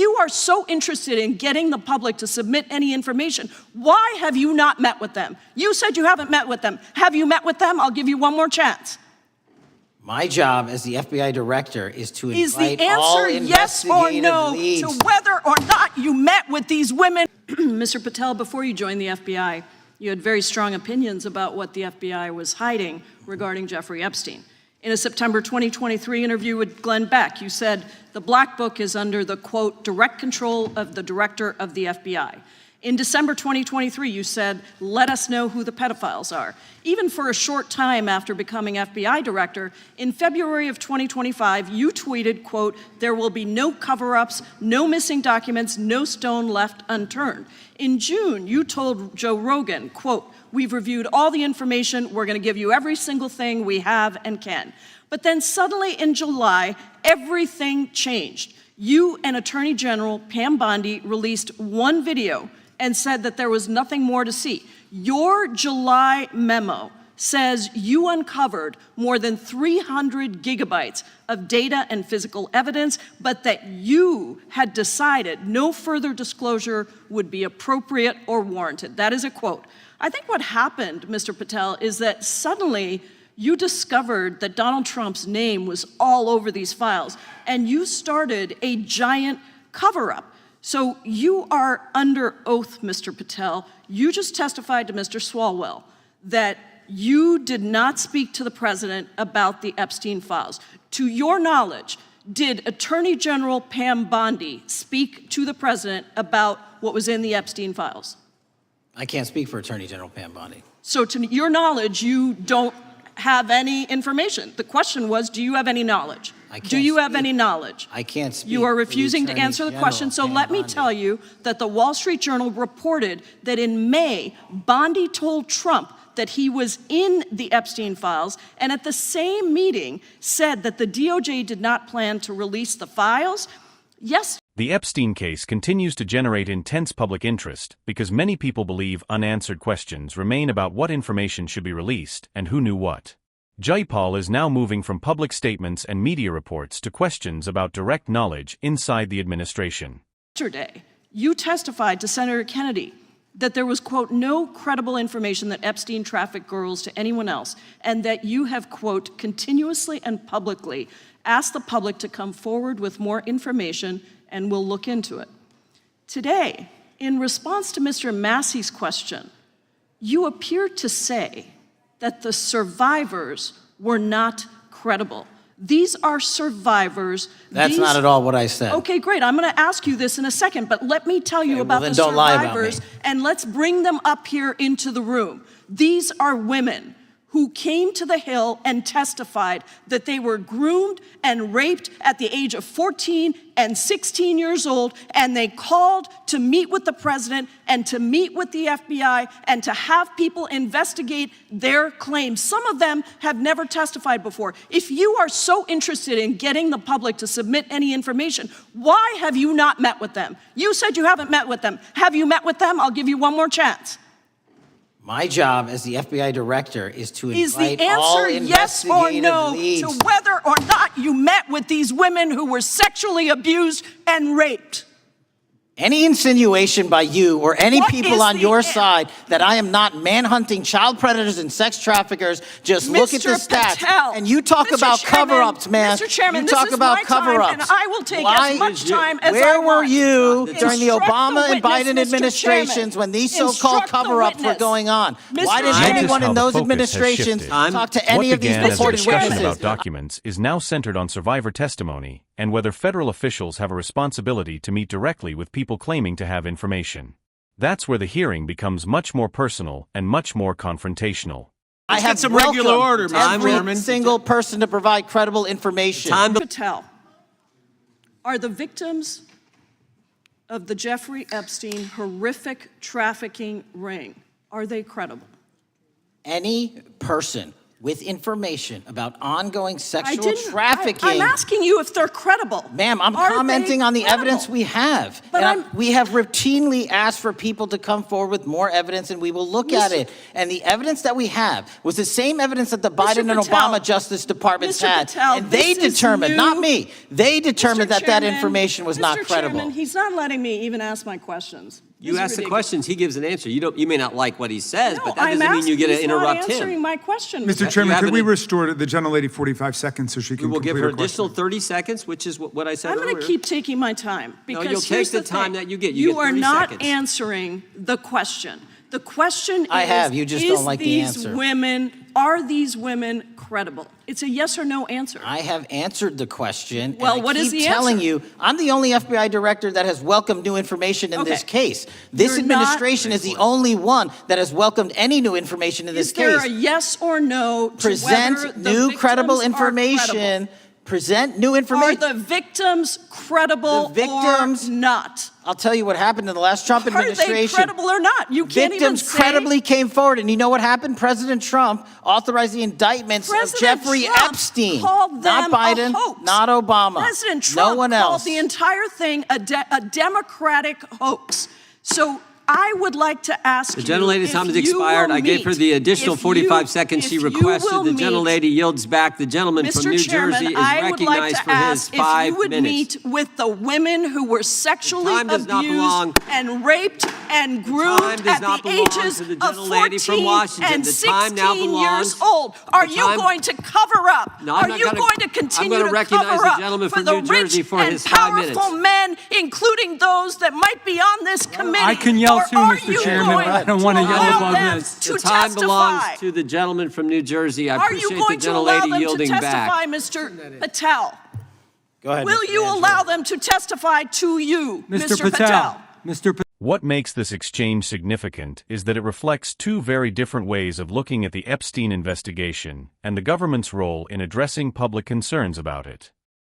you are so interested in getting the public to submit any information, why have you not met with them? You said you haven't met with them. Have you met with them? I'll give you one more chance. My job as the FBI director is to Is invite the all answer yes or investigative no leads. to whether or not you met with these women? Mr. Patel, before you joined the FBI, you had very strong opinions about what the FBI was hiding regarding Jeffrey Epstein. In a September 2023 interview with Glenn Beck, you said the Black Book is under the, quote, direct control of the director of the FBI. In December 2023, you said, let us know who the pedophiles are. Even for a short time after becoming FBI director, in February of 2025, you tweeted, quote, there will be no cover-ups, no missing documents, no stone left unturned. In June, you told Joe Rogan, quote, we've reviewed all the information, we're gonna give you every single thing we have and can. But then suddenly in July, everything changed. You and Attorney General Pam Bondi released one video and said that there was nothing more to see. Your July memo says you uncovered more than 300 gigabytes of data and physical evidence, but that you had decided no further disclosure would be appropriate or warranted. That is a quote. I think what happened, Mr. Patel, is that suddenly you discovered that Donald Trump's name was all over these files, and you started a giant cover-up. So you are under oath, Mr. Patel. You just testified to Mr. Swalwell that you did not speak to the president about the Epstein files. To your knowledge, did Attorney General Pam Bondi speak to the president about what was in the Epstein files? I can't speak for Attorney General Pam Bondi. So to your knowledge, you don't have any information. The question was, do you have any knowledge? Do you have any knowledge? I can't speak. You are refusing to answer the question, so let me tell you that the Wall Street Journal reported that in May, Bondi told Trump that he was in the Epstein files, and at the same meeting said that the DOJ did not plan to release the files. Yes. The Epstein case continues to generate intense public interest because many people believe unanswered questions remain about what information should be released and who knew what. Jayapal is now moving from public statements and media reports to questions about direct knowledge inside the administration. Yesterday, you testified to Senator Kennedy that there was, quote, no credible information that Epstein trafficked girls to anyone else, and that you have, quote, continuously and publicly asked the public to come forward with more information and we'll look into it. Today, in response to Mr. Massey's question, you appear to say that the survivors were not credible. These are survivors. That's not at all what I said. Okay, great. I'm going to ask you this in a second, but let me tell you about the survivors, and let's bring them up here into the room. These are women who came to the Hill and testified that they were groomed and raped at the age of 14 and 16 years old, and they called to meet with the president and to meet with the FBI and to have people investigate their claims. Some of them have never testified before. If you are so interested in getting the public to submit any information, why have you not met with them? You said you haven't met with them. Have you met with them? I'll give you one more chance. My job as the FBI director is to invite Is all the answer yes or no leads. to whether or not you met with these women who were sexually abused and raped? Any insinuation by you or any people on your side that I am not manhunting child predators and sex traffickers, just look at the stats. Patel, and you talk about cover-ups, man. Mr. Chairman, you talk about cover-ups. And I will take as much time as I Where want. were you during the Obama and Biden Mr. administrations Chairman. when these so-called cover-ups were going on? Mr. Why didn't Chairman. anyone in those administrations talk to any of these What began as a reported discussion witnesses? about documents is now centered on survivor testimony and whether federal officials have a responsibility to meet directly with people claiming to have information. That's where the hearing becomes much more personal and much more confrontational. I have some regular order, Mr. every Chairman. single person to provide credible information. Patel, are the victims of the Jeffrey Epstein horrific trafficking ring, are they credible? Any person with information about ongoing I sexual didn't. trafficking. I'm asking you if they're credible. Ma'am, I'm Are commenting they on the credible? evidence we have. But And we have routinely asked for people to come forward with more evidence, and we will look at it. And the evidence that we have was the same evidence that the Biden and Patel, Obama Justice Departments Mr. had. Patel, And they this is determined, new. not me, they determined Mr. that Chairman, information was not Mr. credible. Chairman, he's not letting me even ask my questions. You This is ask the ridiculous. questions, he gives an answer. You may not like what he says, No, but that I'm doesn't mean you get to asking, he's not interrupt answering him. my question. Mr. You Chairman, could haven't- we restore the gentlelady 45 seconds so she We can will complete give her her additional question? 30 seconds, which is what I said I'm earlier. going to keep taking my time because you'll take here's the the time thing. that you get. You get are 30 not seconds. answering the question. The question I is, have. You just don't like the answer. Are these women credible? It's a yes or no answer. I have answered the question. Well, and I what is keep the telling answer? you, I'm the only FBI director that has welcomed new information in this Okay. case. This You're not- administration is the only one that has welcomed any new information in this Is there case. a yes or no to whether Present the new victims credible are information. credible? Present new Are information. the victims credible The victims- or not? I'll tell you what happened in the last Trump Are they administration. credible or not? You can't Victims even say credibly came forward, and you know what happened? President Trump authorized the indictments of President Jeffrey Trump Epstein. called Not them Biden, a hoax. not Obama. President Trump no one called else. the entire thing a Democratic hoax. So I would like to ask The you gentlelady's if time has you expired. will I gave her meet- the additional if 45 you- seconds she if you requested. will The meet- gentlelady yields back. The gentleman from Mr. New Chairman, Jersey is I would like recognized to for his ask if 5 you would minutes. meet with the women who were sexually time does not abused belong- and raped and groomed time does at not the belong ages to the of gentlelady from 14 Washington. and The time now 16 belongs- years old. Are the you time- going to cover up? No, I'm Are not you gonna- going to I'm continue gonna to recognize cover the up gentleman for from the New Jersey rich for and his 5 minutes. powerful men, including those that might be on this committee? I can yell Or too, are Mr. you Chairman, going but I don't wanna yell allow above them this. to The time belongs testify? to the gentleman from New Jersey. I Are you appreciate the going to allow gentlelady them to yielding testify, back. Mr. Patel? Go ahead. Will Mr. you Angelo. allow them to testify to you, Mr. Patel? Mr. Patel. What makes this exchange significant is that it reflects two very different ways of looking at the Epstein investigation and the government's role in addressing public concerns about it.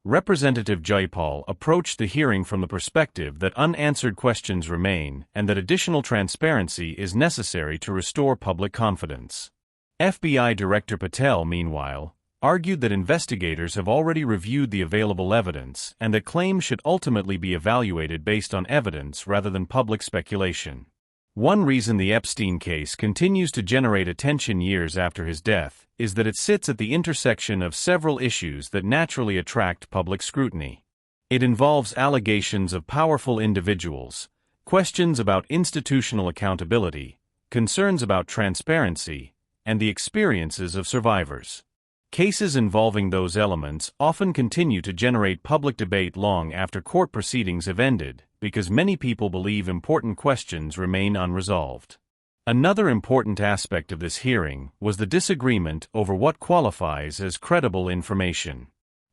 Representative Jayapal approached the hearing from the perspective that unanswered questions remain and that additional transparency is necessary to restore public confidence. FBI Director Patel, meanwhile, argued that investigators have already reviewed the available evidence and that claims should ultimately be evaluated based on evidence rather than public speculation. One reason the Epstein case continues to generate attention years after his death is that it sits at the intersection of several issues that naturally attract public scrutiny. It involves allegations of powerful individuals, questions about institutional accountability, concerns about transparency, and the experiences of survivors. Cases involving those elements often continue to generate public debate long after court proceedings have ended, because many people believe important questions remain unresolved. Another important aspect of this hearing was the disagreement over what qualifies as credible information.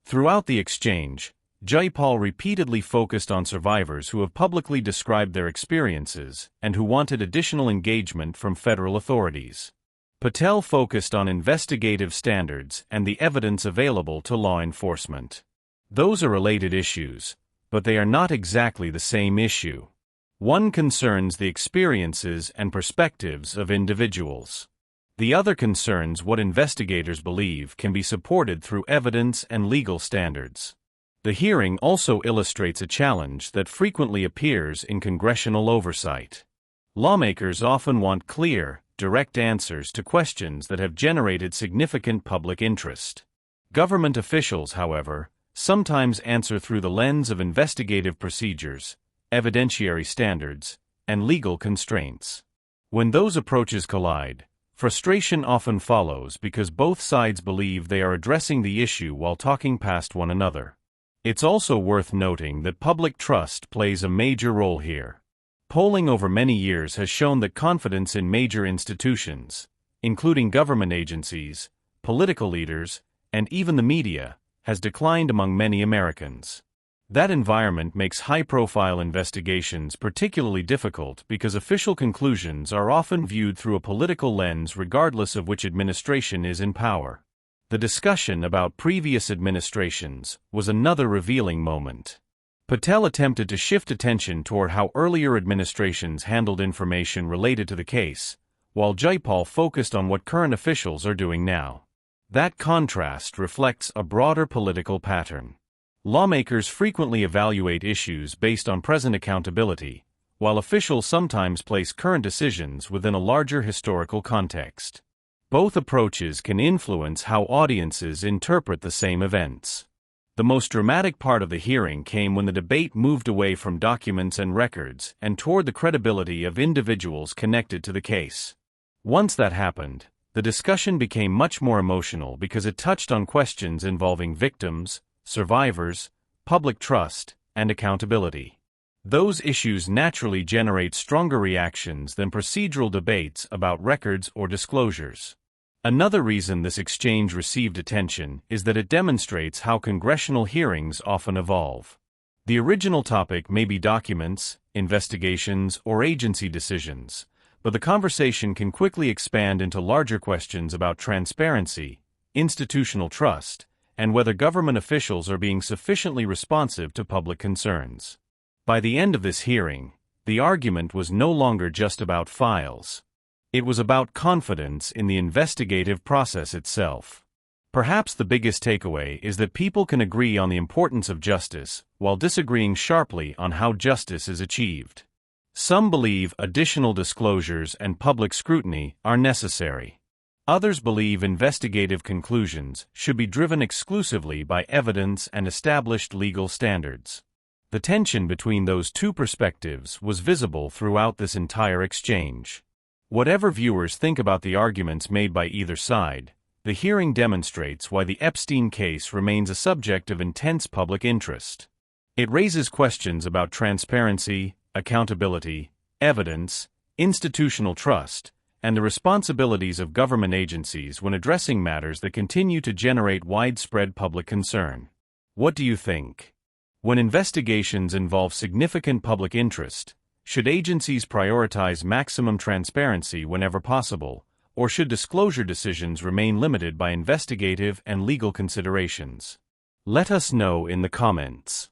Throughout the exchange, Jayapal repeatedly focused on survivors who have publicly described their experiences and who wanted additional engagement from federal authorities. Patel focused on investigative standards and the evidence available to law enforcement. Those are related issues, but they are not exactly the same issue. One concerns the experiences and perspectives of individuals. The other concerns what investigators believe can be supported through evidence and legal standards. The hearing also illustrates a challenge that frequently appears in congressional oversight. Lawmakers often want clear, direct answers to questions that have generated significant public interest. Government officials, however, sometimes answer through the lens of investigative procedures, evidentiary standards, and legal constraints. When those approaches collide, frustration often follows because both sides believe they are addressing the issue while talking past one another. It's also worth noting that public trust plays a major role here. Polling over many years has shown that confidence in major institutions, including government agencies, political leaders, and even the media, has declined among many Americans. That environment makes high-profile investigations particularly difficult because official conclusions are often viewed through a political lens regardless of which administration is in power. The discussion about previous administrations was another revealing moment. Patel attempted to shift attention toward how earlier administrations handled information related to the case, while Jayapal focused on what current officials are doing now. That contrast reflects a broader political pattern. Lawmakers frequently evaluate issues based on present accountability, while officials sometimes place current decisions within a larger historical context. Both approaches can influence how audiences interpret the same events. The most dramatic part of the hearing came when the debate moved away from documents and records and toward the credibility of individuals connected to the case. Once that happened, the discussion became much more emotional because it touched on questions involving victims, survivors, public trust, and accountability. Those issues naturally generate stronger reactions than procedural debates about records or disclosures. Another reason this exchange received attention is that it demonstrates how congressional hearings often evolve. The original topic may be documents, investigations, or agency decisions, but the conversation can quickly expand into larger questions about transparency, institutional trust, and whether government officials are being sufficiently responsive to public concerns. By the end of this hearing, the argument was no longer just about files. It was about confidence in the investigative process itself. Perhaps the biggest takeaway is that people can agree on the importance of justice, while disagreeing sharply on how justice is achieved. Some believe additional disclosures and public scrutiny are necessary. Others believe investigative conclusions should be driven exclusively by evidence and established legal standards. The tension between those two perspectives was visible throughout this entire exchange. Whatever viewers think about the arguments made by either side, the hearing demonstrates why the Epstein case remains a subject of intense public interest. It raises questions about transparency, accountability, evidence, institutional trust, and the responsibilities of government agencies when addressing matters that continue to generate widespread public concern. What do you think? When investigations involve significant public interest, should agencies prioritize maximum transparency whenever possible, or should disclosure decisions remain limited by investigative and legal considerations? Let us know in the comments.